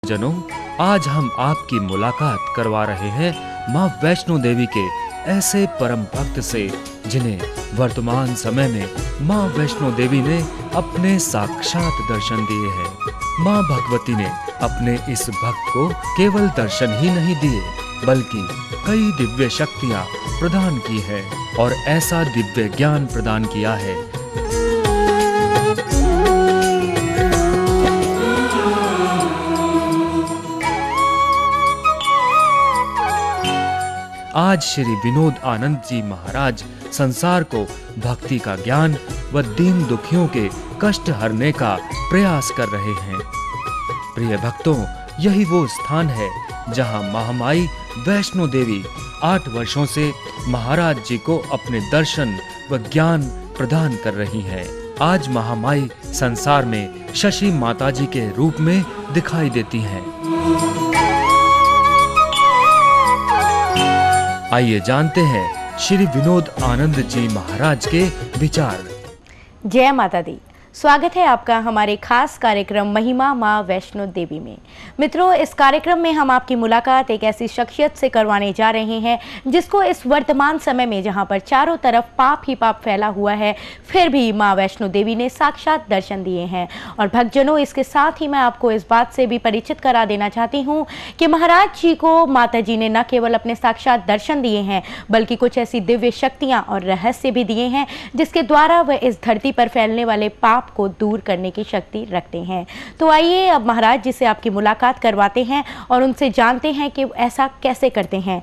भक्तजनों, आज हम आपकी मुलाकात करवा रहे हैं माँ वैष्णो देवी के ऐसे परम भक्त से जिन्हें वर्तमान समय में माँ वैष्णो देवी ने अपने साक्षात दर्शन दिए हैं। माँ भगवती ने अपने इस भक्त को केवल दर्शन ही नहीं दिए बल्कि कई दिव्य शक्तियाँ प्रदान की है और ऐसा दिव्य ज्ञान प्रदान किया है। आज श्री विनोद आनंद जी महाराज संसार को भक्ति का ज्ञान व दीन दुखियों के कष्ट हरने का प्रयास कर रहे हैं। प्रिय भक्तों, यही वो स्थान है जहां महामाई वैष्णो देवी 8 वर्षों से महाराज जी को अपने दर्शन व ज्ञान प्रदान कर रही हैं। आज महामाई संसार में शशि माताजी के रूप में दिखाई देती हैं। आइए जानते हैं श्री विनोद आनंद जी महाराज के विचार। जय माता दी। स्वागत है आपका हमारे खास कार्यक्रम महिमा माँ वैष्णो देवी में। मित्रों, इस कार्यक्रम में हम आपकी मुलाकात एक ऐसी शख्सियत से करवाने जा रहे हैं जिसको इस वर्तमान समय में, जहां पर चारों तरफ पाप ही पाप फैला हुआ है, फिर भी माँ वैष्णो देवी ने साक्षात दर्शन दिए हैं। और भक्तजनों, इसके साथ ही मैं आपको इस बात से भी परिचित करा देना चाहती हूँ कि महाराज जी को माता जी ने न केवल अपने साक्षात दर्शन दिए हैं बल्कि कुछ ऐसी दिव्य शक्तियाँ और रहस्य भी दिए हैं जिसके द्वारा वह इस धरती पर फैलने वाले पाप को दूर करने की शक्ति रखते हैं। तो आइए अब महाराज जी से आपकी मुलाकात करवाते हैं और उनसे जानते हैं कि ऐसा कैसे करते हैं।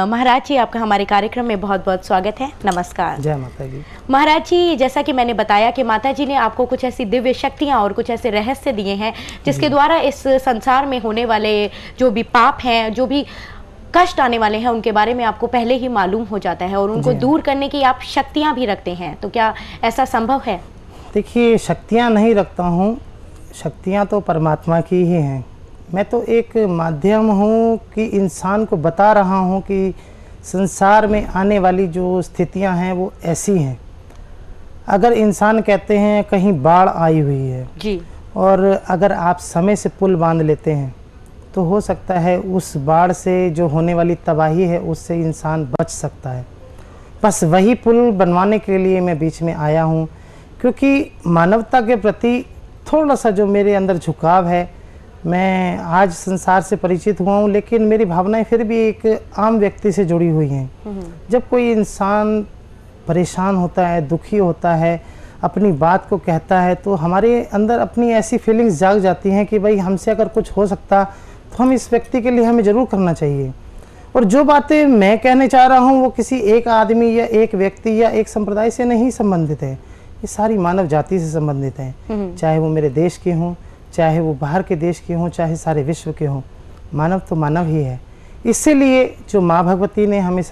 महाराज जी, आपका हमारे कार्यक्रम में बहुत बहुत स्वागत है। नमस्कार। जय माता जी। महाराज जी, जैसा कि मैंने बताया कि माता जी ने आपको कुछ ऐसी दिव्य शक्तियां और कुछ ऐसे रहस्य दिए हैं जिसके द्वारा इस संसार में होने वाले जो भी पाप हैं, जो भी कष्ट आने वाले हैं, उनके बारे में आपको पहले ही मालूम हो जाता है और उनको दूर करने की आप शक्तियां भी रखते हैं। तो क्या ऐसा संभव है? देखिए, शक्तियाँ नहीं रखता हूँ, शक्तियाँ तो परमात्मा की ही हैं। मैं तो एक माध्यम हूँ कि इंसान को बता रहा हूँ कि संसार में आने वाली जो स्थितियाँ हैं वो ऐसी हैं। अगर इंसान कहते हैं कहीं बाढ़ आई हुई है जी, और अगर आप समय से पुल बांध लेते हैं तो हो सकता है उस बाढ़ से जो होने वाली तबाही है उससे इंसान बच सकता है। बस वही पुल बनवाने के लिए मैं बीच में आया हूँ, क्योंकि मानवता के प्रति थोड़ा सा जो मेरे अंदर झुकाव है, मैं आज संसार से परिचित हुआ हूँ लेकिन मेरी भावनाएं फिर भी एक आम व्यक्ति से जुड़ी हुई हैं। जब कोई इंसान परेशान होता है, दुखी होता है, अपनी बात को कहता है तो हमारे अंदर अपनी ऐसी फीलिंग्स जाग जाती हैं कि भाई हमसे अगर कुछ हो सकता तो हम इस व्यक्ति के लिए हमें ज़रूर करना चाहिए। और जो बातें मैं कहने चाह रहा हूँ वो किसी एक आदमी या एक व्यक्ति या एक संप्रदाय से नहीं संबंधित है, ये सारी मानव जाति से संबंधित हैं। चाहे वो मेरे देश के हों, चाहे वो बाहर के देश के हों, चाहे सारे विश्व के हों, मानव तो मानव ही है। इसीलिए जो माँ भगवती ने हमें